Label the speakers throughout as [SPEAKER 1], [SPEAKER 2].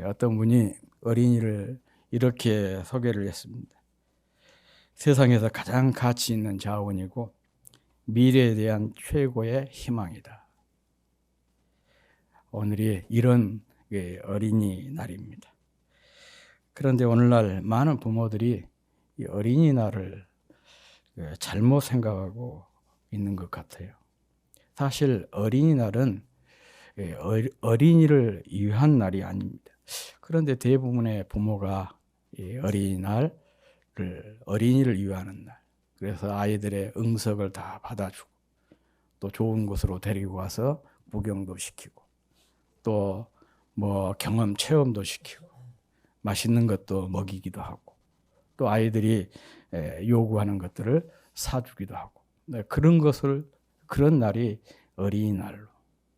[SPEAKER 1] 어떤 분이 어린이를 이렇게 소개를 했습니다. 세상에서 가장 가치 있는 자원이고 미래에 대한 최고의 희망이다. 오늘이 이런 어린이날입니다. 그런데 오늘날 많은 부모들이 이 어린이날을 잘못 생각하고 있는 것 같아요. 사실 어린이날은 어린이를 위한 날이 아닙니다. 그런데 대부분의 부모가 어린이날을 어린이를 위하는 날, 그래서 아이들의 응석을 다 받아주고 또 좋은 곳으로 데리고 가서 구경도 시키고 또 뭐 경험 체험도 시키고 맛있는 것도 먹이기도 하고 또 아이들이 요구하는 것들을 사주기도 하고 그런 날이 어린이날로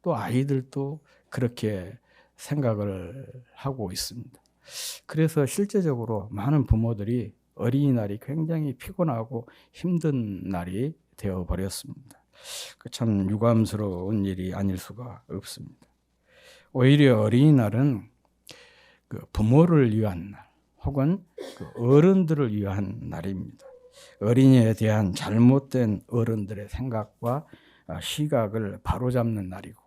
[SPEAKER 1] 또 아이들도 그렇게 생각을 하고 있습니다. 그래서 실제적으로 많은 부모들이 어린이날이 굉장히 피곤하고 힘든 날이 되어버렸습니다. 참 유감스러운 일이 아닐 수가 없습니다. 오히려 어린이날은 부모를 위한 날 혹은 어른들을 위한 날입니다. 어린이에 대한 잘못된 어른들의 생각과 시각을 바로잡는 날이고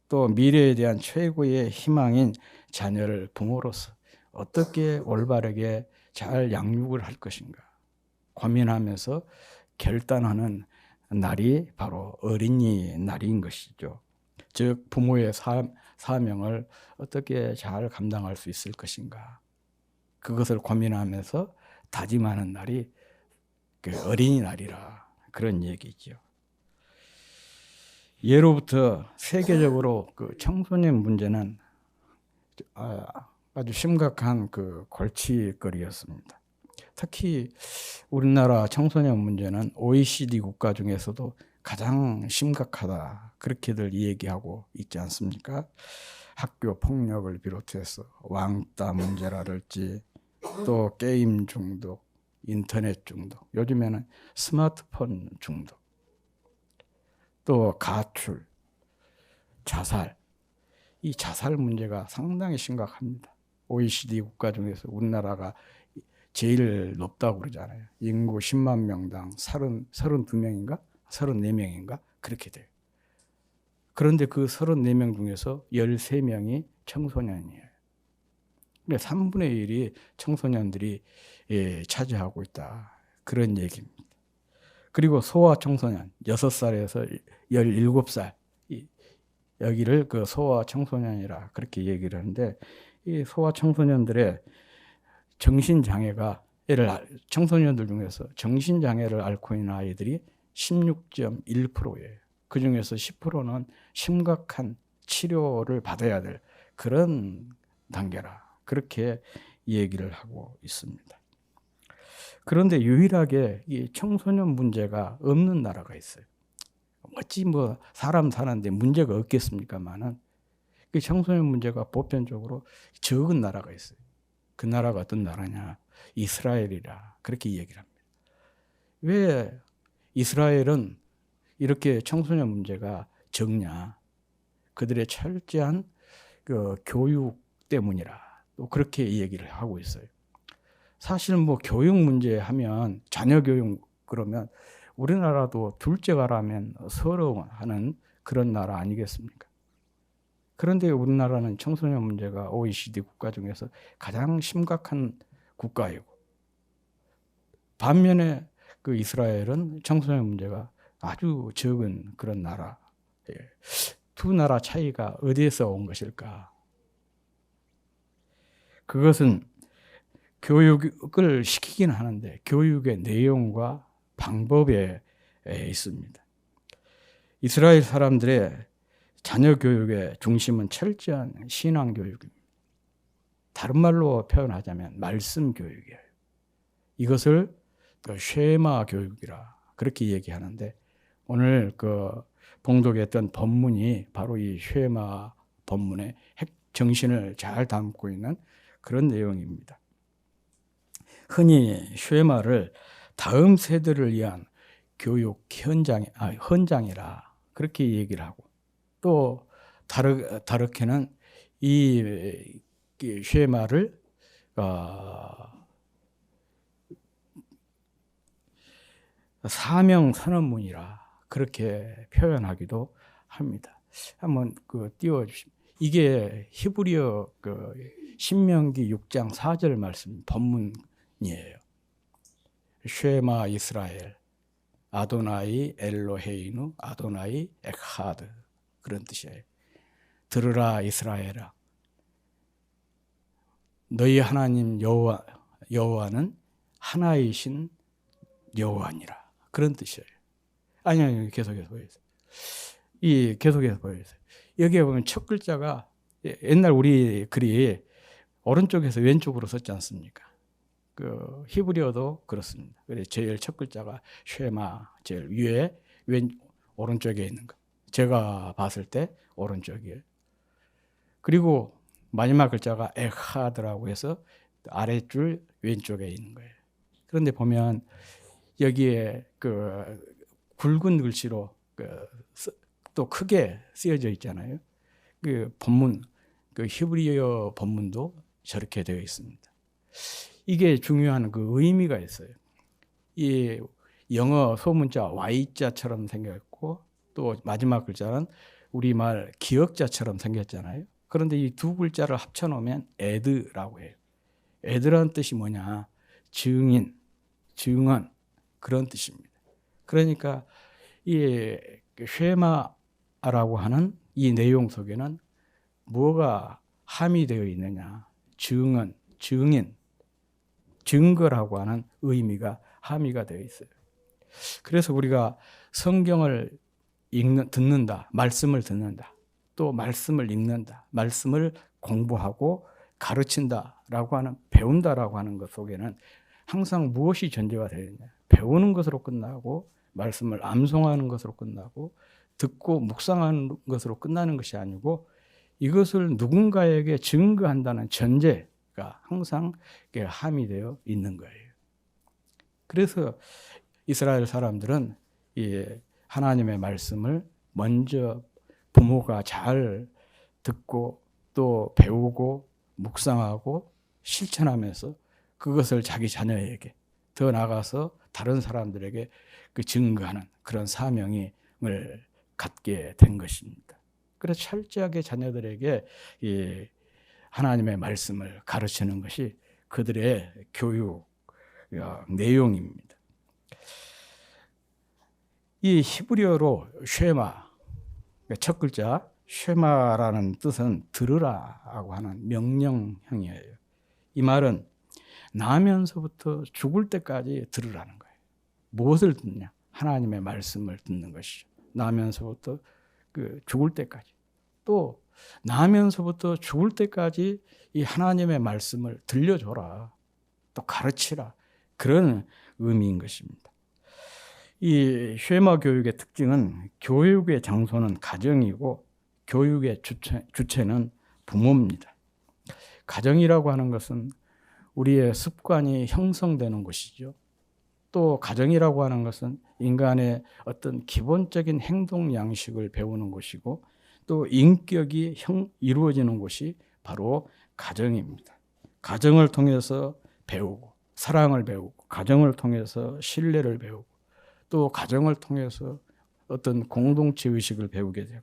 [SPEAKER 1] 또 미래에 대한 최고의 희망인 자녀를 부모로서 어떻게 올바르게 잘 양육을 할 것인가 고민하면서 결단하는 날이 바로 어린이날인 것이죠. 즉 부모의 사명을 어떻게 잘 감당할 수 있을 것인가 그것을 고민하면서 다짐하는 날이 어린이날이라 그런 얘기죠. 예로부터 세계적으로 청소년 문제는 아주 심각한 골칫거리였습니다. 특히 우리나라 청소년 문제는 OECD 국가 중에서도 가장 심각하다 그렇게들 얘기하고 있지 않습니까? 학교 폭력을 비롯해서 왕따 문제라든지 또 게임 중독, 인터넷 중독, 요즘에는 스마트폰 중독, 또 가출, 자살, 이 자살 문제가 상당히 심각합니다. OECD 국가 중에서 우리나라가 제일 높다고 그러잖아요. 인구 10만 명당 32명인가? 34명인가? 그렇게 돼요. 그런데 그 34명 중에서 13명이 청소년이에요. 근데 3분의 1이 청소년들이 차지하고 있다. 그런 얘기입니다. 그리고 소아청소년 6살에서 17살 여기를 소아청소년이라 그렇게 얘기를 하는데 이 소아청소년들의 청소년들 중에서 정신장애를 앓고 있는 아이들이 16.1%예요. 그 중에서 10%는 심각한 치료를 받아야 될 그런 단계라 그렇게 얘기를 하고 있습니다. 그런데 유일하게 이 청소년 문제가 없는 나라가 있어요. 어찌 사람 사는데 문제가 없겠습니까만은 그 청소년 문제가 보편적으로 적은 나라가 있어요. 그 나라가 어떤 나라냐? 이스라엘이라 그렇게 얘기를 합니다. 왜 이스라엘은 이렇게 청소년 문제가 적냐? 그들의 철저한 교육 때문이라 또 그렇게 얘기를 하고 있어요. 사실 교육 문제 하면 자녀 교육 그러면 우리나라도 둘째가라면 서러워하는 그런 나라 아니겠습니까? 그런데 우리나라는 청소년 문제가 OECD 국가 중에서 가장 심각한 국가이고 반면에 이스라엘은 청소년 문제가 아주 적은 그런 나라. 두 나라 차이가 어디에서 온 것일까? 그것은 교육을 시키긴 하는데 교육의 내용과 방법에 있습니다. 이스라엘 사람들의 자녀 교육의 중심은 철저한 신앙 교육입니다. 다른 말로 표현하자면 말씀 교육이에요. 이것을 쉐마 교육이라 그렇게 얘기하는데 오늘 봉독했던 본문이 바로 이 쉐마 본문의 정신을 잘 담고 있는 그런 내용입니다. 흔히 쉐마를 다음 세대를 위한 교육 헌장이라 그렇게 얘기를 하고 또 다르게는 이 쉐마를 사명 선언문이라 그렇게 표현하기도 합니다. 한번 띄워주시면, 이게 히브리어 신명기 6장 4절 말씀 본문이에요. 쉐마 이스라엘 아도나이 엘로헤이누 아도나이 에하드, 그런 뜻이에요. 들으라 이스라엘아, 너희 하나님 여호와는 하나이신 여호와니라, 그런 뜻이에요. 아니 계속해서 보여주세요. 계속해서 보여주세요. 여기에 보면 첫 글자가 옛날 우리 글이 오른쪽에서 왼쪽으로 썼지 않습니까? 히브리어도 그렇습니다. 그래서 제일 첫 글자가 쉐마, 제일 위에 오른쪽에 있는 거. 제가 봤을 때 오른쪽이에요. 그리고 마지막 글자가 에하드라고 해서 아랫줄 왼쪽에 있는 거예요. 그런데 보면 여기에 굵은 글씨로 또 크게 쓰여져 있잖아요. 본문, 히브리어 본문도 저렇게 되어 있습니다. 이게 중요한 의미가 있어요. 이 영어 소문자 Y자처럼 생겼고, 또 마지막 글자는 우리말 기역자처럼 생겼잖아요. 그런데 이 두 글자를 합쳐놓으면 에드라고 해요. 에드라는 뜻이 뭐냐? 증인, 증언, 그런 뜻입니다. 그러니까 이 쉐마라고 하는 이 내용 속에는 뭐가 함의되어 있느냐? 증언, 증인, 증거라고 하는 의미가 함의가 되어 있어요. 그래서 우리가 성경을 듣는다, 말씀을 듣는다, 또 말씀을 읽는다, 말씀을 공부하고 가르친다라고 하는, 배운다라고 하는 것 속에는 항상 무엇이 전제가 되어 있냐? 배우는 것으로 끝나고, 말씀을 암송하는 것으로 끝나고, 듣고 묵상하는 것으로 끝나는 것이 아니고, 이것을 누군가에게 증거한다는 전제가 항상 함의되어 있는 거예요. 그래서 이스라엘 사람들은 이 하나님의 말씀을 먼저 부모가 잘 듣고 또 배우고 묵상하고 실천하면서 그것을 자기 자녀에게, 더 나아가서 다른 사람들에게 증거하는 그런 사명을 갖게 된 것입니다. 그래서 철저하게 자녀들에게 이 하나님의 말씀을 가르치는 것이 그들의 교육 내용입니다. 이 히브리어로 쉐마, 첫 글자 쉐마라는 뜻은 들으라고 하는 명령형이에요. 이 말은 나면서부터 죽을 때까지 들으라는 거예요. 무엇을 듣냐? 하나님의 말씀을 듣는 것이죠. 나면서부터 죽을 때까지, 또 나면서부터 죽을 때까지 이 하나님의 말씀을 들려줘라, 또 가르치라, 그런 의미인 것입니다. 이 쉐마 교육의 특징은 교육의 장소는 가정이고 교육의 주체는 부모입니다. 가정이라고 하는 것은 우리의 습관이 형성되는 곳이죠. 또 가정이라고 하는 것은 인간의 어떤 기본적인 행동 양식을 배우는 곳이고, 또 인격이 이루어지는 곳이 바로 가정입니다. 가정을 통해서 배우고, 사랑을 배우고, 가정을 통해서 신뢰를 배우고, 또 가정을 통해서 어떤 공동체 의식을 배우게 되고,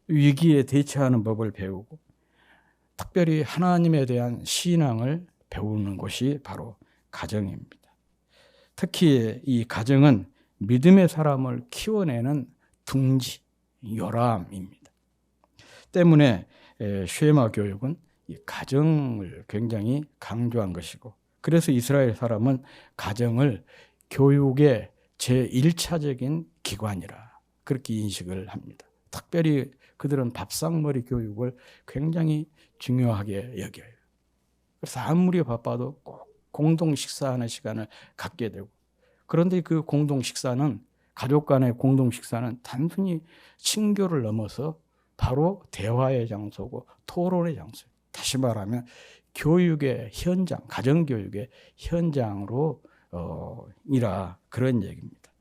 [SPEAKER 1] 위기에 대처하는 법을 배우고, 특별히 하나님에 대한 신앙을 배우는 곳이 바로 가정입니다. 특히 이 가정은 믿음의 사람을 키워내는 둥지, 요람입니다. 때문에 쉐마 교육은 이 가정을 굉장히 강조한 것이고, 그래서 이스라엘 사람은 가정을 교육의 제1차적인 기관이라 그렇게 인식을 합니다. 특별히 그들은 밥상머리 교육을 굉장히 중요하게 여겨요. 그래서 아무리 바빠도 꼭 공동 식사하는 시간을 갖게 되고, 그런데 그 공동 식사는, 가족 간의 공동 식사는 단순히 친교를 넘어서 바로 대화의 장소고 토론의 장소예요. 다시 말하면 교육의 현장, 가정교육의 현장으로 이라 그런 얘기입니다.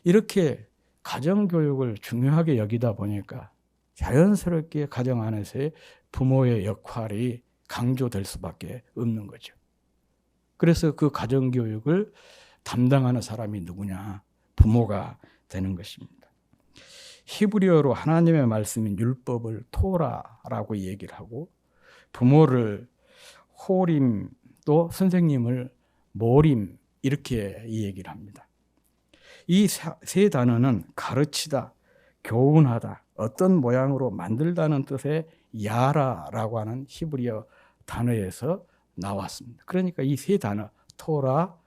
[SPEAKER 1] 이렇게 가정교육을 중요하게 여기다 보니까 자연스럽게 가정 안에서의 부모의 역할이 강조될 수밖에 없는 거죠. 그래서 그 가정교육을 담당하는 사람이 누구냐? 부모가 되는 것입니다. 히브리어로 하나님의 말씀인 율법을 토라라고 얘기를 하고, 부모를 호림, 또 선생님을 모림, 이렇게 얘기를 합니다. 이 세 단어는 가르치다, 교훈하다, 어떤 모양으로 만들다는 뜻의 야라라고 하는 히브리어 단어에서 나왔습니다. 그러니까 이 세 단어, 토라,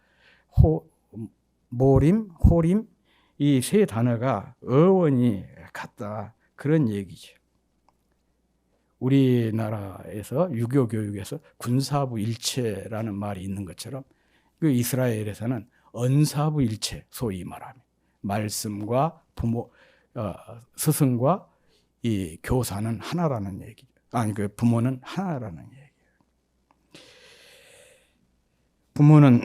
[SPEAKER 1] 모림, 호림, 이 세 단어가 어원이 같다, 그런 얘기죠. 우리나라에서 유교 교육에서 군사부 일체라는 말이 있는 것처럼 그 이스라엘에서는 언사부 일체, 소위 말하면 말씀과 부모, 스승과 이 교사는 하나라는 얘기죠. 아니, 그 부모는 하나라는 얘기예요. 부모는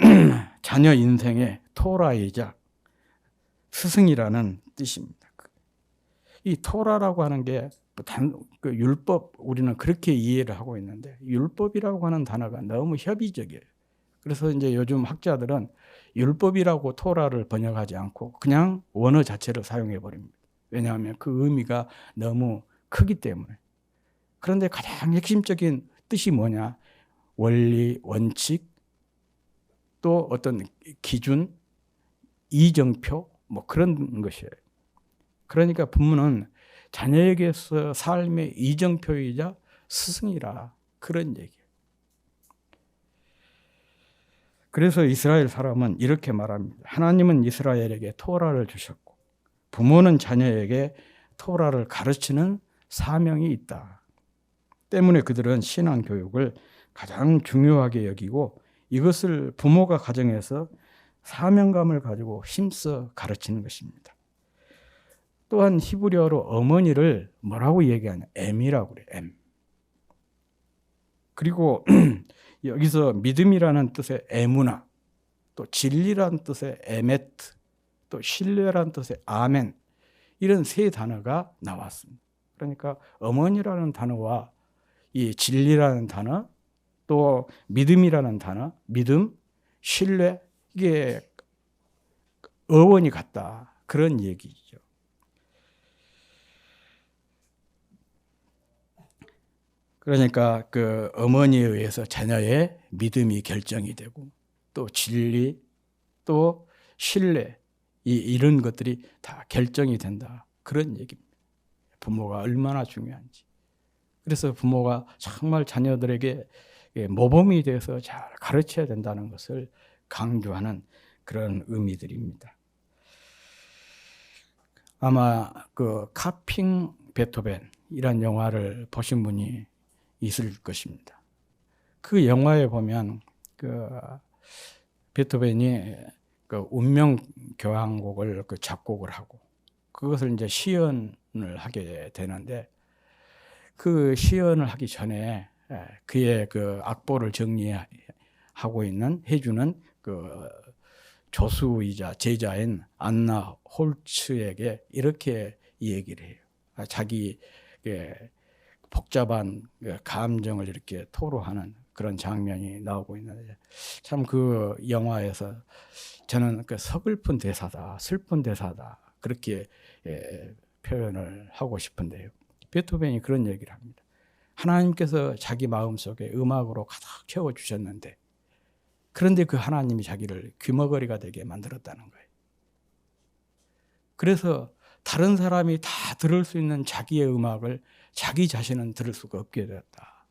[SPEAKER 1] 자녀 인생의 토라이자 스승이라는 뜻입니다. 이 토라라고 하는 게 그 율법, 우리는 그렇게 이해를 하고 있는데, 율법이라고 하는 단어가 너무 협의적이에요. 그래서 이제 요즘 학자들은 율법이라고 토라를 번역하지 않고 그냥 원어 자체를 사용해 버립니다. 왜냐하면 그 의미가 너무 크기 때문에. 그런데 가장 핵심적인 뜻이 뭐냐? 원리, 원칙, 또 어떤 기준, 이정표, 뭐 그런 것이에요. 그러니까 부모는 자녀에게서 삶의 이정표이자 스승이라, 그런 얘기예요. 그래서 이스라엘 사람은 이렇게 말합니다. 하나님은 이스라엘에게 토라를 주셨고 부모는 자녀에게 토라를 가르치는 사명이 있다. 때문에 그들은 신앙 교육을 가장 중요하게 여기고 이것을 부모가 가정에서 사명감을 가지고 힘써 가르치는 것입니다. 또한 히브리어로 어머니를 뭐라고 얘기하냐? M이라고 그래요. M. 그리고 여기서 믿음이라는 뜻의 에무나, 또 진리라는 뜻의 에메트, 또 신뢰라는 뜻의 아멘, 이런 세 단어가 나왔습니다. 그러니까 어머니라는 단어와 이 진리라는 단어, 또 믿음이라는 단어, 믿음, 신뢰, 이게 어원이 같다, 그런 얘기죠. 그러니까 그 어머니에 의해서 자녀의 믿음이 결정이 되고, 또 진리, 또 신뢰, 이런 것들이 다 결정이 된다, 그런 얘기입니다. 부모가 얼마나 중요한지. 그래서 부모가 정말 자녀들에게 모범이 돼서 잘 가르쳐야 된다는 것을 강조하는 그런 의미들입니다. 아마 그 카핑 베토벤이란 영화를 보신 분이 있을 것입니다. 그 영화에 보면 그 베토벤이 그 운명 교향곡을 그 작곡을 하고 그것을 이제 시연을 하게 되는데, 그 시연을 하기 전에 그의 그 악보를 정리하고 해주는 그 조수이자 제자인 안나 홀츠에게 이렇게 얘기를 해요. 자기 복잡한 감정을 이렇게 토로하는 그런 장면이 나오고 있는데, 참 그 영화에서 저는 그 서글픈 대사다, 슬픈 대사다, 그렇게 표현을 하고 싶은데요. 베토벤이 그런 얘기를 합니다. 하나님께서 자기 마음속에 음악으로 가득 채워주셨는데, 그런데 그 하나님이 자기를 귀머거리가 되게 만들었다는 거예요. 그래서 다른 사람이 다 들을 수 있는 자기의 음악을 자기 자신은 들을 수가 없게 되었다.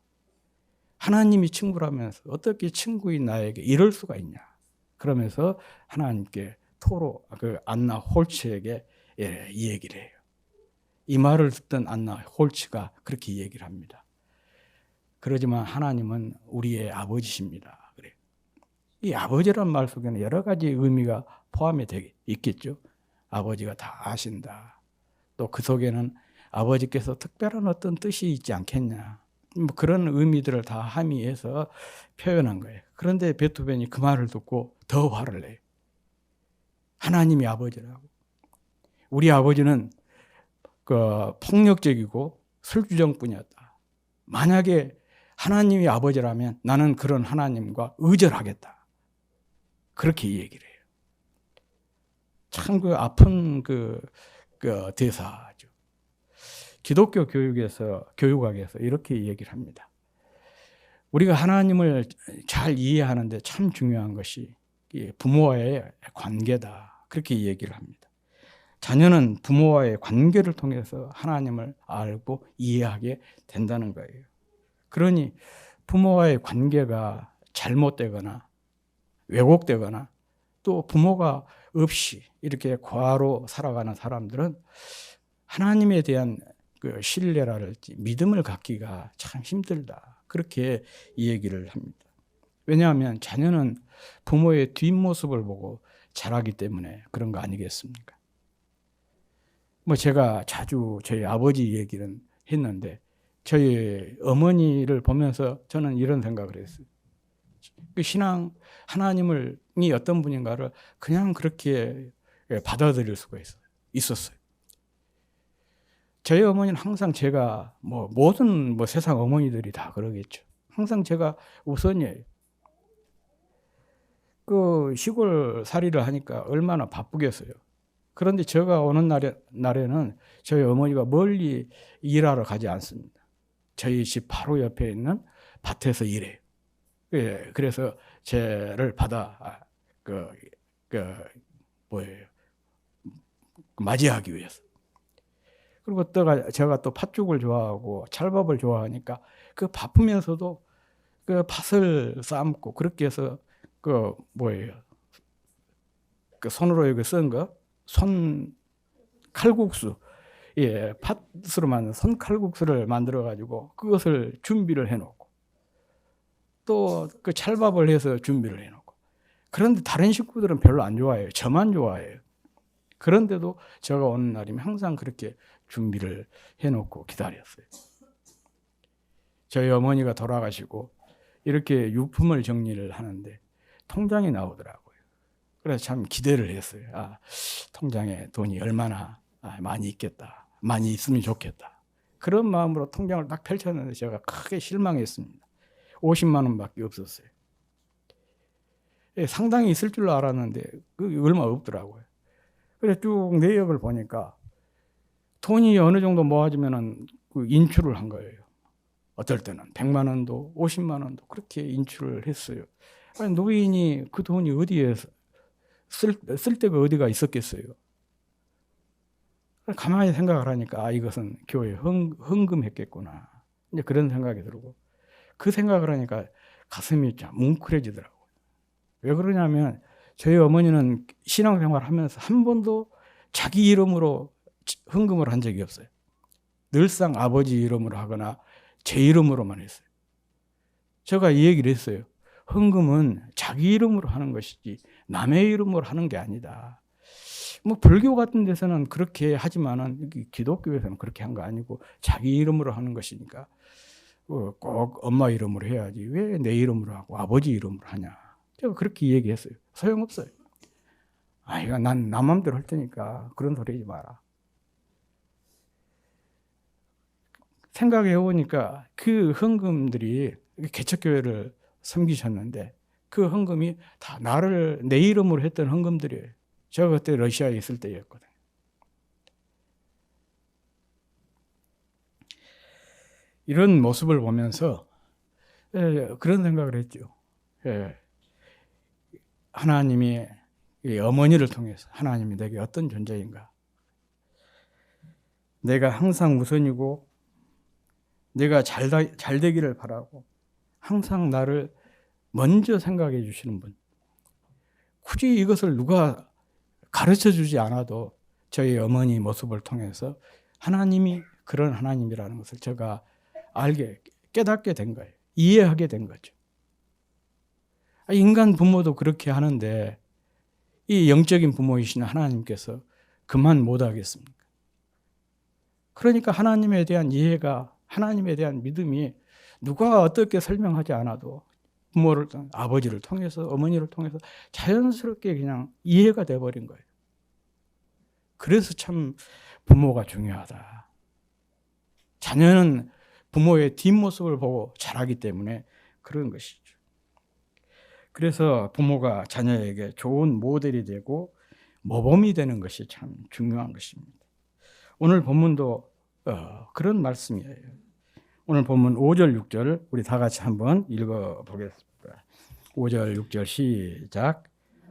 [SPEAKER 1] 하나님이 친구라면서 어떻게 친구인 나에게 이럴 수가 있냐. 그러면서 하나님께 그 안나 홀츠에게 이 얘기를 해요. 이 말을 듣던 안나 홀츠가 그렇게 얘기를 합니다. 그러지만 하나님은 우리의 아버지십니다. 그래요. 이 아버지란 말 속에는 여러 가지 의미가 포함이 있겠죠. 아버지가 다 아신다. 또 그 속에는 아버지께서 특별한 어떤 뜻이 있지 않겠냐. 뭐 그런 의미들을 다 함의해서 표현한 거예요. 그런데 베토벤이 그 말을 듣고 더 화를 내요. 하나님이 아버지라고. 우리 아버지는 그 폭력적이고 술주정뿐이었다. 만약에 하나님이 아버지라면 나는 그런 하나님과 의절하겠다. 그렇게 얘기를 해요. 참 그 아픈 그 대사죠. 기독교 교육학에서 이렇게 얘기를 합니다. 우리가 하나님을 잘 이해하는데 참 중요한 것이 부모와의 관계다. 그렇게 얘기를 합니다. 자녀는 부모와의 관계를 통해서 하나님을 알고 이해하게 된다는 거예요. 그러니 부모와의 관계가 잘못되거나 왜곡되거나 또 부모가 없이 이렇게 과로 살아가는 사람들은 하나님에 대한 그 신뢰랄지 믿음을 갖기가 참 힘들다. 그렇게 이 얘기를 합니다. 왜냐하면 자녀는 부모의 뒷모습을 보고 자라기 때문에 그런 거 아니겠습니까? 뭐 제가 자주 저희 아버지 얘기는 했는데 저희 어머니를 보면서 저는 이런 생각을 했어요. 그 신앙 하나님이 어떤 분인가를 그냥 그렇게 받아들일 수가 있었어요. 저희 어머니는 항상 제가 모든 세상 어머니들이 다 그러겠죠. 항상 제가 우선이에요. 그 시골 살이를 하니까 얼마나 바쁘겠어요. 그런데 제가 오는 날에는 저희 어머니가 멀리 일하러 가지 않습니다. 저희 집 바로 옆에 있는 밭에서 일해요. 그래서 저를 받아 맞이하기 위해서. 그리고 또 제가 또 팥죽을 좋아하고 찰밥을 좋아하니까 그 바쁘면서도 그 팥을 삶고 그렇게 해서 그 손으로 이거 쓴 거 손 칼국수, 팥으로 만든 손 칼국수를 만들어 가지고 그것을 준비를 해놓고 또 그 찰밥을 해서 준비를 해놓고. 그런데 다른 식구들은 별로 안 좋아해요. 저만 좋아해요. 그런데도 제가 오는 날이면 항상 그렇게 준비를 해놓고 기다렸어요. 저희 어머니가 돌아가시고 이렇게 유품을 정리를 하는데 통장이 나오더라고요. 그래서 참 기대를 했어요. 통장에 돈이 얼마나 많이 있겠다. 많이 있으면 좋겠다. 그런 마음으로 통장을 딱 펼쳤는데 제가 크게 실망했습니다. 50만 원밖에 없었어요. 상당히 있을 줄 알았는데 그게 얼마 없더라고요. 그래서 쭉 내역을 보니까 돈이 어느 정도 모아지면은 그 인출을 한 거예요. 어떨 때는 100만 원도 50만 원도 그렇게 인출을 했어요. 아니, 노인이 그 돈이 어디에 쓸 데가 어디가 있었겠어요. 가만히 생각을 하니까 이것은 교회에 헌금했겠구나. 이제 그런 생각이 들고 그 생각을 하니까 가슴이 좀 뭉클해지더라고요. 왜 그러냐면 저희 어머니는 신앙생활 하면서 한 번도 자기 이름으로 헌금을 한 적이 없어요. 늘상 아버지 이름으로 하거나 제 이름으로만 했어요. 제가 이 얘기를 했어요. 헌금은 자기 이름으로 하는 것이지 남의 이름으로 하는 게 아니다. 불교 같은 데서는 그렇게 하지만은 기독교에서는 그렇게 한 거 아니고 자기 이름으로 하는 것이니까 꼭 엄마 이름으로 해야지 왜 내 이름으로 하고 아버지 이름으로 하냐. 제가 그렇게 얘기했어요. 소용없어요. 이거 난 나 맘대로 할 테니까 그런 소리 하지 마라. 생각해 보니까 그 헌금들이 개척교회를 섬기셨는데 그 헌금이 다 내 이름으로 했던 헌금들이에요. 제가 그때 러시아에 있을 때였거든요. 이런 모습을 보면서 그런 생각을 했죠. 하나님이 어머니를 통해서 하나님이 내게 어떤 존재인가. 내가 항상 우선이고 내가 잘 되기를 바라고 항상 나를 먼저 생각해 주시는 분. 굳이 이것을 누가 가르쳐 주지 않아도 저희 어머니 모습을 통해서 하나님이 그런 하나님이라는 것을 제가 깨닫게 된 거예요. 이해하게 된 거죠. 인간 부모도 그렇게 하는데 이 영적인 부모이신 하나님께서 그만 못하겠습니까? 그러니까 하나님에 대한 이해가 하나님에 대한 믿음이 누가 어떻게 설명하지 않아도 부모를 아버지를 통해서 어머니를 통해서 자연스럽게 그냥 이해가 돼버린 거예요. 그래서 참 부모가 중요하다. 자녀는 부모의 뒷모습을 보고 자라기 때문에 그런 것이죠. 그래서 부모가 자녀에게 좋은 모델이 되고 모범이 되는 것이 참 중요한 것입니다. 오늘 본문도 그런 말씀이에요. 오늘 본문 5절, 6절 우리 다 같이 한번 읽어보겠습니다. 5절, 6절 시작.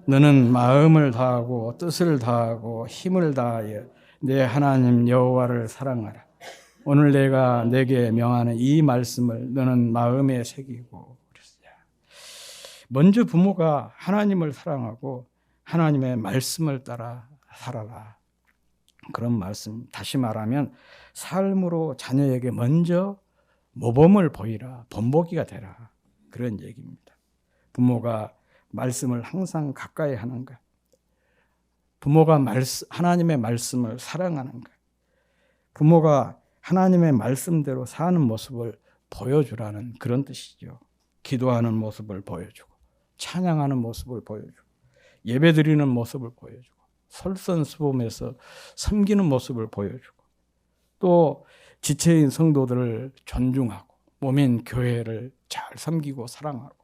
[SPEAKER 1] 너는 마음을 다하고 뜻을 다하고 힘을 다하여 내 하나님 여호와를 사랑하라. 오늘 내가 내게 명하는 이 말씀을 너는 마음에 새기고. 먼저 부모가 하나님을 사랑하고 하나님의 말씀을 따라 살아라. 그런 말씀, 다시 말하면 삶으로 자녀에게 먼저 모범을 보이라, 본보기가 되라, 그런 얘기입니다. 부모가 말씀을 항상 가까이 하는 것, 부모가 하나님의 말씀을 사랑하는 것, 부모가 하나님의 말씀대로 사는 모습을 보여주라는 그런 뜻이죠. 기도하는 모습을 보여주고, 찬양하는 모습을 보여주고, 예배드리는 모습을 보여주고, 솔선수범해서 섬기는 모습을 보여주고, 또 지체인 성도들을 존중하고 몸인 교회를 잘 섬기고 사랑하고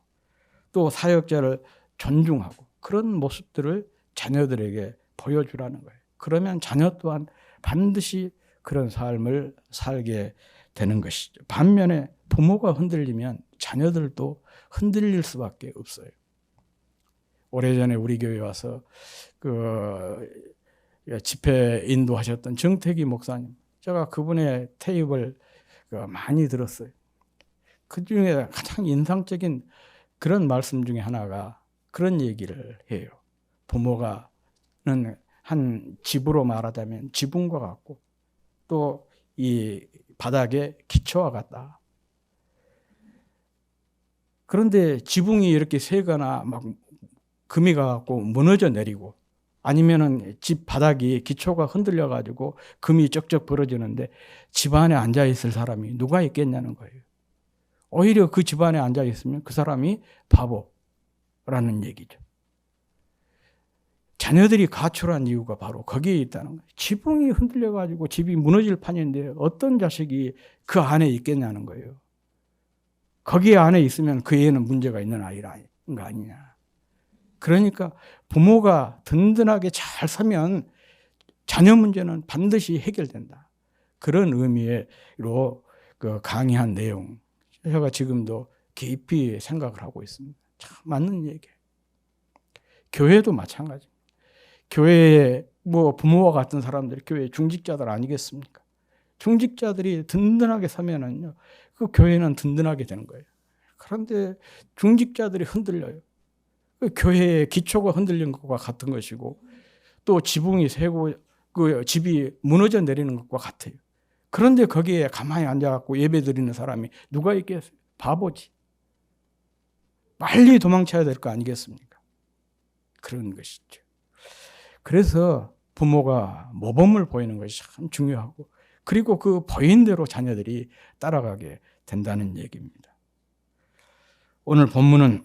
[SPEAKER 1] 또 사역자를 존중하고 그런 모습들을 자녀들에게 보여주라는 거예요. 그러면 자녀 또한 반드시 그런 삶을 살게 되는 것이죠. 반면에 부모가 흔들리면 자녀들도 흔들릴 수밖에 없어요. 오래전에 우리 교회 와서 집회 인도하셨던 정태기 목사님, 제가 그분의 테이프를 많이 들었어요. 그 중에 가장 인상적인 그런 말씀 중에 하나가 그런 얘기를 해요. 부모가는 한 집으로 말하자면 지붕과 같고 또 이 바닥에 기초와 같다. 그런데 지붕이 이렇게 세거나 막 금이 가갖고 무너져 내리고 아니면은 집 바닥이 기초가 흔들려 가지고 금이 쩍쩍 부러지는데 집 안에 앉아 있을 사람이 누가 있겠냐는 거예요. 오히려 그 집 안에 앉아 있으면 그 사람이 바보라는 얘기죠. 자녀들이 가출한 이유가 바로 거기에 있다는 거예요. 지붕이 흔들려 가지고 집이 무너질 판인데 어떤 자식이 그 안에 있겠냐는 거예요. 거기 안에 있으면 그 애는 문제가 있는 아이라는 거 아니냐. 그러니까 부모가 든든하게 잘 서면 자녀 문제는 반드시 해결된다. 그런 의미로 강의한 내용, 제가 지금도 깊이 생각을 하고 있습니다. 참 맞는 얘기예요. 교회도 마찬가지입니다. 교회에 부모와 같은 사람들이 교회 중직자들 아니겠습니까? 중직자들이 든든하게 서면은요, 그 교회는 든든하게 되는 거예요. 그런데 중직자들이 흔들려요. 그 교회의 기초가 흔들린 것과 같은 것이고 또 지붕이 세고 그 집이 무너져 내리는 것과 같아요. 그런데 거기에 가만히 앉아갖고 예배 드리는 사람이 누가 있겠어요? 바보지. 빨리 도망쳐야 될 거 아니겠습니까? 그런 것이죠. 그래서 부모가 모범을 보이는 것이 참 중요하고 그리고 그 보인 대로 자녀들이 따라가게 된다는 얘기입니다. 오늘 본문을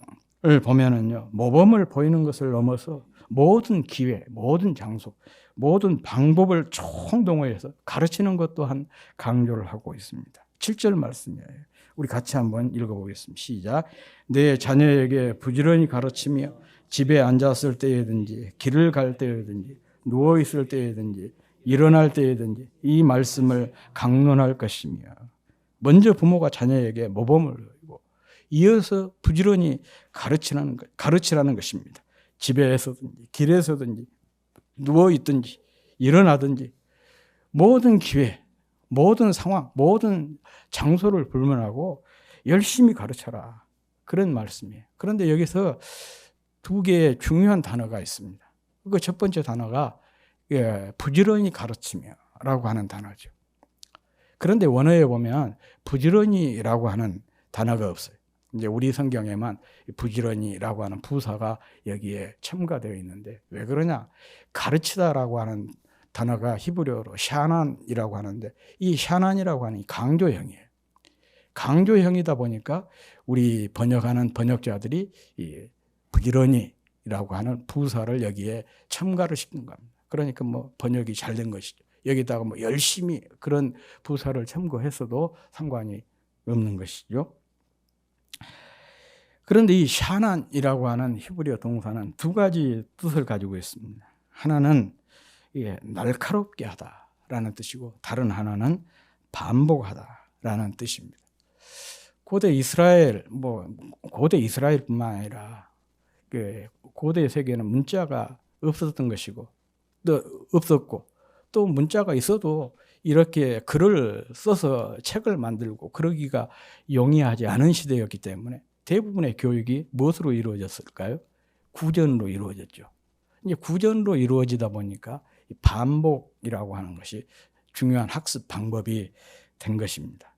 [SPEAKER 1] 보면은요, 모범을 보이는 것을 넘어서 모든 기회, 모든 장소, 모든 방법을 총동원해서 가르치는 것 또한 강조를 하고 있습니다. 7절 말씀이에요. 우리 같이 한번 읽어보겠습니다. 시작. 내 자녀에게 부지런히 가르치며 집에 앉았을 때에든지 길을 갈 때에든지 누워있을 때에든지 일어날 때에든지 이 말씀을 강론할 것이며 먼저 부모가 자녀에게 모범을 보이고 이어서 부지런히 가르치라는 것입니다. 집에서든지 길에서든지 누워있든지 일어나든지 모든 기회, 모든 상황, 모든 장소를 불문하고 열심히 가르쳐라. 그런 말씀이에요. 그런데 여기서 두 개의 중요한 단어가 있습니다. 그 첫 번째 단어가 부지런히 가르치며라고 하는 단어죠. 그런데 원어에 보면 부지런히라고 하는 단어가 없어요. 이제 우리 성경에만 부지런히라고 하는 부사가 여기에 첨가되어 있는데 왜 그러냐? 가르치다라고 하는 단어가 히브리어로 샤난이라고 하는데 이 샤난이라고 하는 강조형이에요. 강조형이다 보니까 우리 번역하는 번역자들이 이 부지런히라고 하는 부사를 여기에 첨가를 시킨 겁니다. 그러니까 번역이 잘 된 것이죠. 여기다가 열심히 그런 부사를 첨가했어도 상관이 없는 것이죠. 그런데 이 샤난이라고 하는 히브리어 동사는 두 가지 뜻을 가지고 있습니다. 하나는 날카롭게 하다라는 뜻이고 다른 하나는 반복하다라는 뜻입니다. 고대 이스라엘뿐만 아니라 고대 세계는 문자가 없었던 것이고 또 문자가 있어도 이렇게 글을 써서 책을 만들고 그러기가 용이하지 않은 시대였기 때문에 대부분의 교육이 무엇으로 이루어졌을까요? 구전으로 이루어졌죠. 이제 구전으로 이루어지다 보니까 반복이라고 하는 것이 중요한 학습 방법이 된 것입니다.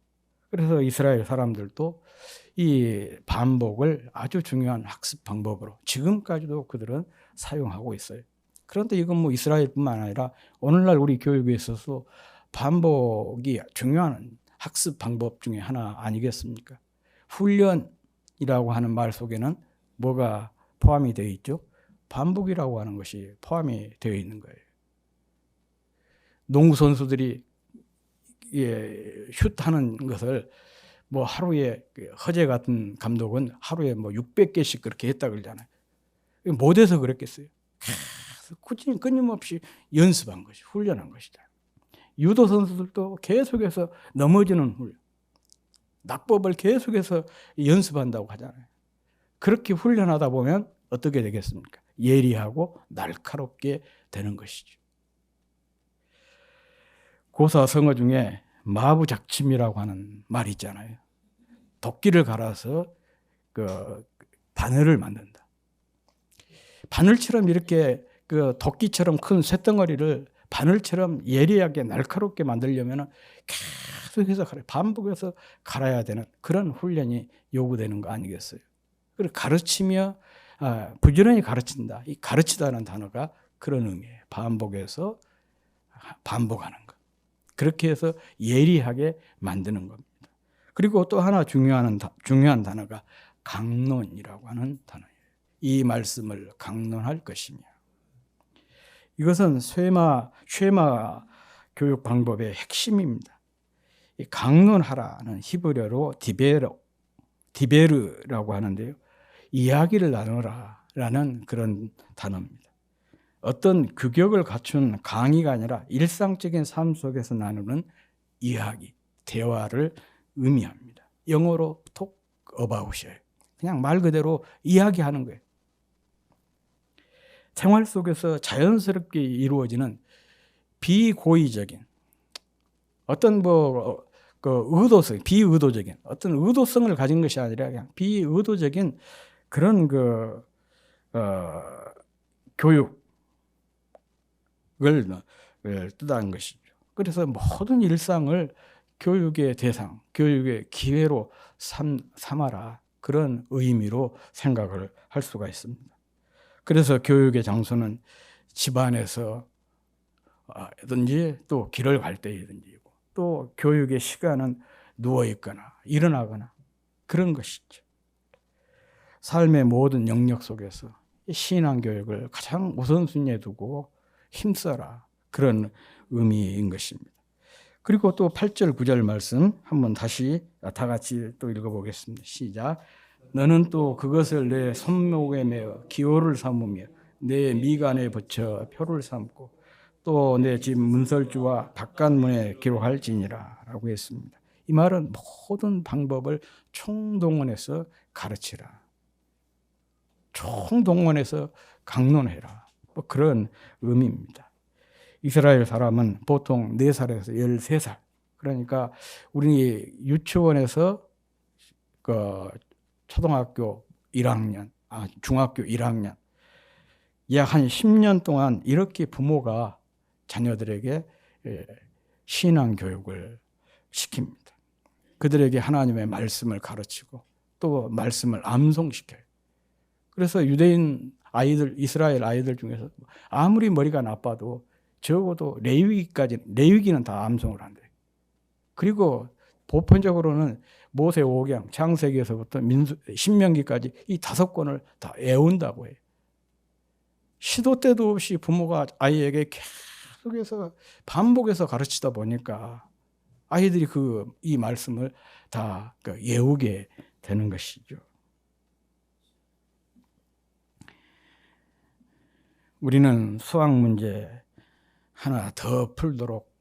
[SPEAKER 1] 그래서 이스라엘 사람들도 이 반복을 아주 중요한 학습 방법으로 지금까지도 그들은 사용하고 있어요. 그런데 이건 이스라엘뿐만 아니라 오늘날 우리 교육에 있어서 반복이 중요한 학습 방법 중에 하나 아니겠습니까? 훈련이라고 하는 말 속에는 뭐가 포함이 되어 있죠? 반복이라고 하는 것이 포함이 되어 있는 거예요. 농구 선수들이 슛하는 것을 하루에 허재 같은 감독은 하루에 600개씩 그렇게 했다 그러잖아요. 못해서 그랬겠어요. 계속 끊임없이 연습한 것이 훈련한 것이다. 유도 선수들도 계속해서 넘어지는 훈련, 낙법을 계속해서 연습한다고 하잖아요. 그렇게 훈련하다 보면 어떻게 되겠습니까? 예리하고 날카롭게 되는 것이죠. 고사성어 중에 마부작침이라고 하는 말이 있잖아요. 도끼를 갈아서 바늘을 만든다. 바늘처럼 이렇게 도끼처럼 큰 쇳덩어리를 바늘처럼 예리하게 날카롭게 만들려면 계속해서 반복해서 갈아야 되는 그런 훈련이 요구되는 거 아니겠어요? 그리고 가르치며 부지런히 가르친다. 이 가르치다는 단어가 그런 의미예요. 반복해서 반복하는 것. 그렇게 해서 예리하게 만드는 겁니다. 그리고 또 하나 중요한 단어가 강론이라고 하는 단어예요. 이 말씀을 강론할 것이며. 이것은 쉐마 교육 방법의 핵심입니다. 이 강론하라는 히브리어로 디베르라고 하는데요. 이야기를 나누라라는 그런 단어입니다. 어떤 규격을 갖춘 강의가 아니라 일상적인 삶 속에서 나누는 이야기, 대화를 의미합니다. 영어로 talk about이에요. 그냥 말 그대로 이야기하는 거예요. 생활 속에서 자연스럽게 이루어지는 비고의적인 어떤 의도성, 비의도적인 어떤 의도성을 가진 것이 아니라 그냥 비의도적인 그런 교육을 뜻하는 것이죠. 그래서 모든 일상을 교육의 대상, 교육의 기회로 삼아라. 그런 의미로 생각을 할 수가 있습니다. 그래서 교육의 장소는 집안에서 든지 또 길을 갈 때이든지고 또 교육의 시간은 누워있거나 일어나거나 그런 것이죠. 삶의 모든 영역 속에서 신앙교육을 가장 우선순위에 두고 힘써라. 그런 의미인 것입니다. 그리고 또 8절 9절 말씀 한번 다시 다 같이 또 읽어보겠습니다. 시작. 너는 또 그것을 내 손목에 매어 기호를 삼으며 내 미간에 붙여 표를 삼고 또 내 집 문설주와 바깥문에 기록할지니라 라고 했습니다. 이 말은 모든 방법을 총동원해서 가르치라. 총동원해서 강론해라. 그런 의미입니다. 이스라엘 사람은 보통 4살에서 13살. 그러니까 우리 유치원에서 초등학교 1학년, 중학교 1학년, 약 한 10년 동안 이렇게 부모가 자녀들에게 신앙교육을 시킵니다. 그들에게 하나님의 말씀을 가르치고 또 말씀을 암송시켜요. 그래서 유대인 아이들, 이스라엘 아이들 중에서 아무리 머리가 나빠도 적어도 레위기는 다 암송을 한대요. 그리고 보편적으로는 모세오경, 창세기에서부터 신명기까지 이 5권을 다 외운다고 해요. 시도 때도 없이 부모가 아이에게 계속해서 반복해서 가르치다 보니까 아이들이 이 말씀을 다 외우게 되는 것이죠. 우리는 수학 문제 하나 더 풀도록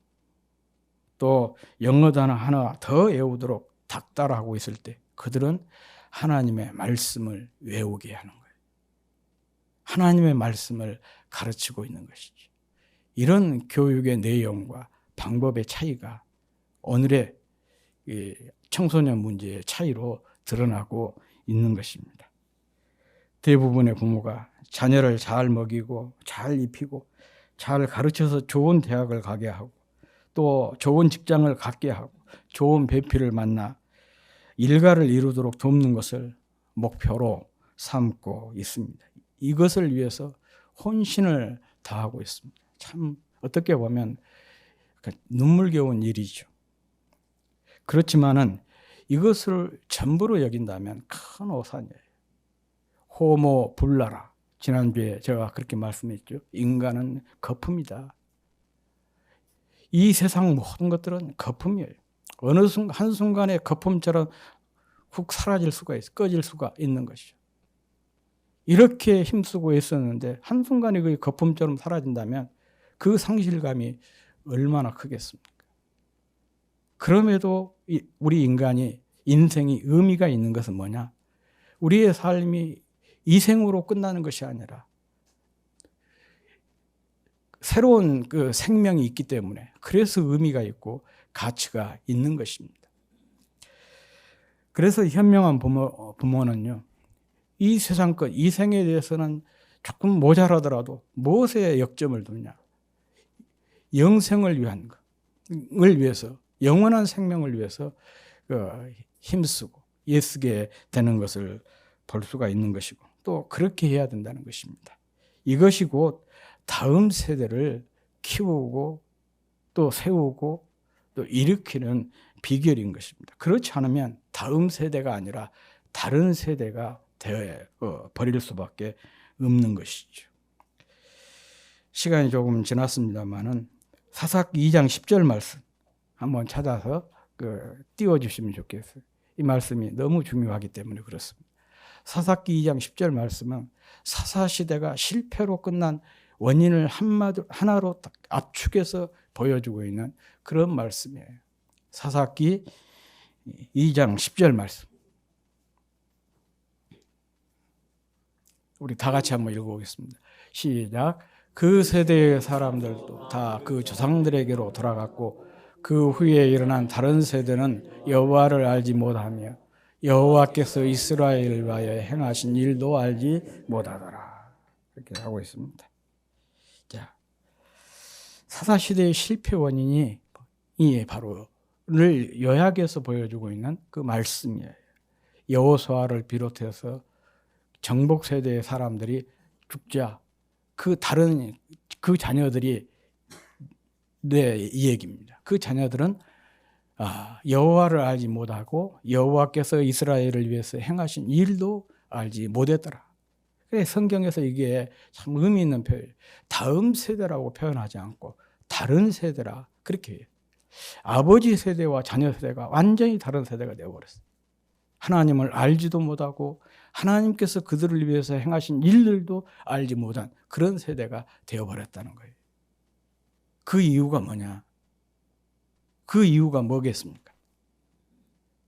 [SPEAKER 1] 또 영어 단어 하나 더 외우도록 닥달하고 있을 때 그들은 하나님의 말씀을 외우게 하는 거예요. 하나님의 말씀을 가르치고 있는 것이죠. 이런 교육의 내용과 방법의 차이가 오늘의 청소년 문제의 차이로 드러나고 있는 것입니다. 대부분의 부모가 자녀를 잘 먹이고 잘 입히고 잘 가르쳐서 좋은 대학을 가게 하고 또 좋은 직장을 갖게 하고 좋은 배필을 만나 일가를 이루도록 돕는 것을 목표로 삼고 있습니다. 이것을 위해서 혼신을 다하고 있습니다. 참 어떻게 보면 눈물겨운 일이죠. 그렇지만은 이것을 전부로 여긴다면 큰 오산이에요. 호모 불나라. 지난주에 제가 그렇게 말씀했죠. 인간은 거품이다. 이 세상 모든 것들은 거품이에요. 어느 순간 한순간에 거품처럼 훅 사라질 수가 있어, 꺼질 수가 있는 것이죠. 이렇게 힘쓰고 있었는데 한순간에 그 거품처럼 사라진다면 그 상실감이 얼마나 크겠습니까? 그럼에도 우리 인생이 의미가 있는 것은 뭐냐? 우리의 삶이 이 생으로 끝나는 것이 아니라 새로운 생명이 있기 때문에 그래서 의미가 있고 가치가 있는 것입니다. 그래서 현명한 부모는요, 이 세상 것, 이 생에 대해서는 조금 모자라더라도 무엇에 역점을 두냐? 영생을 위해서, 영원한 생명을 위해서 힘쓰고 애쓰게 되는 것을 볼 수가 있는 것이고 또 그렇게 해야 된다는 것입니다. 이것이 곧 다음 세대를 키우고 또 세우고 또 일으키는 비결인 것입니다. 그렇지 않으면 다음 세대가 아니라 다른 세대가 되어 버릴 수밖에 없는 것이죠. 시간이 조금 지났습니다만은 사사기 2장 10절 말씀 한번 찾아서 띄워주시면 좋겠어요. 이 말씀이 너무 중요하기 때문에 그렇습니다. 사사기 2장 10절 말씀은 사사시대가 실패로 끝난 원인을 하나로 압축해서 보여주고 있는 그런 말씀이에요. 사사기 2장 10절 말씀. 우리 다 같이 한번 읽어보겠습니다. 시작. 그 세대의 사람들도 다 그 조상들에게로 돌아갔고 그 후에 일어난 다른 세대는 여호와를 알지 못하며 여호와께서 이스라엘을 위하여 행하신 일도 알지 못하더라. 이렇게 하고 있습니다. 자, 사사시대의 실패 원인이 바로를 요약해서 보여주고 있는 그 말씀이에요. 여호수아를 비롯해서 정복 세대의 사람들이 죽자 그 자녀들이 이 얘기입니다. 그 자녀들은 여호와를 알지 못하고 여호와께서 이스라엘을 위해서 행하신 일도 알지 못했더라. 그래서 성경에서 이게 참 의미 있는 표현. 다음 세대라고 표현하지 않고 다른 세대라 그렇게 해요. 아버지 세대와 자녀 세대가 완전히 다른 세대가 되어버렸어요. 하나님을 알지도 못하고 하나님께서 그들을 위해서 행하신 일들도 알지 못한 그런 세대가 되어버렸다는 거예요. 그 이유가 뭐냐? 그 이유가 뭐겠습니까?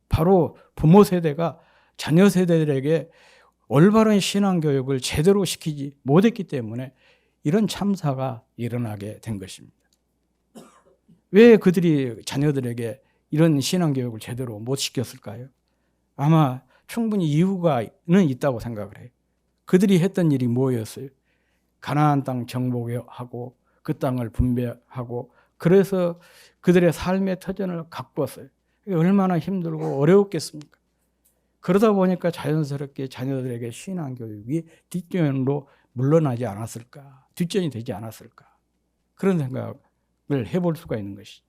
[SPEAKER 1] 바로 부모 세대가 자녀 세대들에게 올바른 신앙교육을 제대로 시키지 못했기 때문에 이런 참사가 일어나게 된 것입니다. 왜 그들이 자녀들에게 이런 신앙교육을 제대로 못 시켰을까요? 아마 충분히 이유가는 있다고 생각을 해요. 그들이 했던 일이 뭐였어요? 가나안 땅 정복하고 그 땅을 분배하고 그래서 그들의 삶의 터전을 가꿨어요. 얼마나 힘들고 어려웠겠습니까? 그러다 보니까 자연스럽게 자녀들에게 신앙교육이 뒷전으로 물러나지 않았을까? 뒷전이 되지 않았을까? 그런 생각을 해볼 수가 있는 것이죠.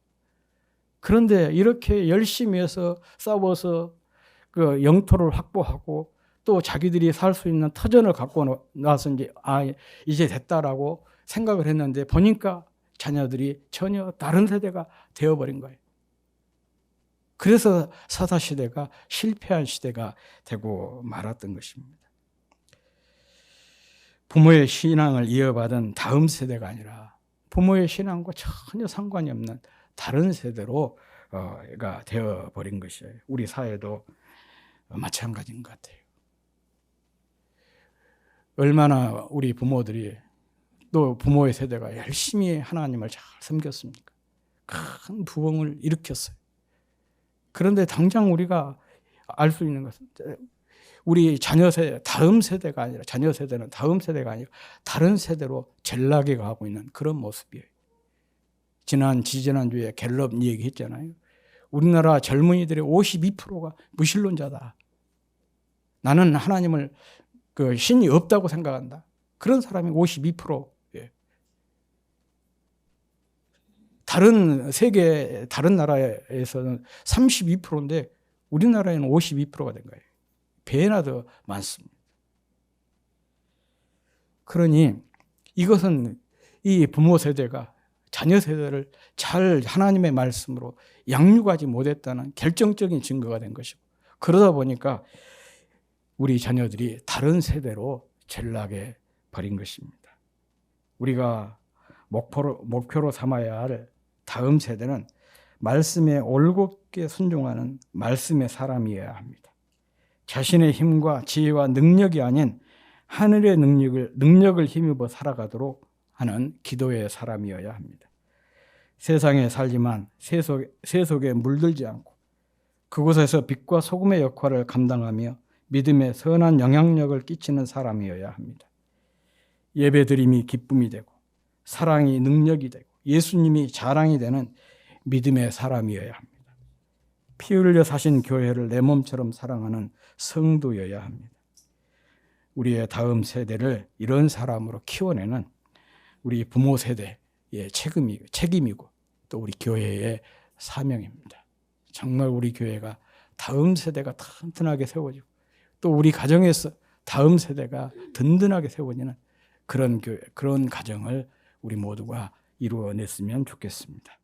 [SPEAKER 1] 그런데 이렇게 열심히 해서 싸워서 그 영토를 확보하고 또 자기들이 살 수 있는 터전을 갖고 나서 이제 됐다라고 생각을 했는데 보니까 자녀들이 전혀 다른 세대가 되어버린 거예요. 그래서 사사시대가 실패한 시대가 되고 말았던 것입니다. 부모의 신앙을 이어받은 다음 세대가 아니라 부모의 신앙과 전혀 상관이 없는 다른 세대로가 되어버린 것이에요. 우리 사회도 마찬가지인 것 같아요. 얼마나 우리 부모들이 또 부모의 세대가 열심히 하나님을 잘 섬겼습니까? 큰 부흥을 일으켰어요. 그런데 당장 우리가 알 수 있는 것은 우리 자녀 세대, 다음 세대가 아니라 자녀 세대는 다음 세대가 아니라 다른 세대로 젤나게 가고 있는 그런 모습이에요. 지난주에 갤럽 얘기했잖아요. 우리나라 젊은이들의 52%가 무신론자다. 나는 하나님을 신이 없다고 생각한다. 그런 사람이 52%예요. 다른 세계 다른 나라에서는 32%인데 우리나라에는 52%가 된 거예요. 배나 더 많습니다. 그러니 이것은 이 부모 세대가 자녀 세대를 잘 하나님의 말씀으로 양육하지 못했다는 결정적인 증거가 된 것이고, 그러다 보니까 우리 자녀들이 다른 세대로 전락해 버린 것입니다. 우리가 목표로 삼아야 할 다음 세대는 말씀에 올곧게 순종하는 말씀의 사람이어야 합니다. 자신의 힘과 지혜와 능력이 아닌 하늘의 능력을 힘입어 살아가도록 하는 기도의 사람이어야 합니다. 세상에 살지만 세속에 물들지 않고 그곳에서 빛과 소금의 역할을 감당하며 믿음의 선한 영향력을 끼치는 사람이어야 합니다. 예배드림이 기쁨이 되고 사랑이 능력이 되고 예수님이 자랑이 되는 믿음의 사람이어야 합니다. 피 흘려 사신 교회를 내 몸처럼 사랑하는 성도여야 합니다. 우리의 다음 세대를 이런 사람으로 키워내는 우리 부모 세대의 책임이고 또 우리 교회의 사명입니다. 정말 우리 교회가 다음 세대가 튼튼하게 세워지고 또 우리 가정에서 다음 세대가 든든하게 세워지는 그런 가정을 우리 모두가 이루어냈으면 좋겠습니다.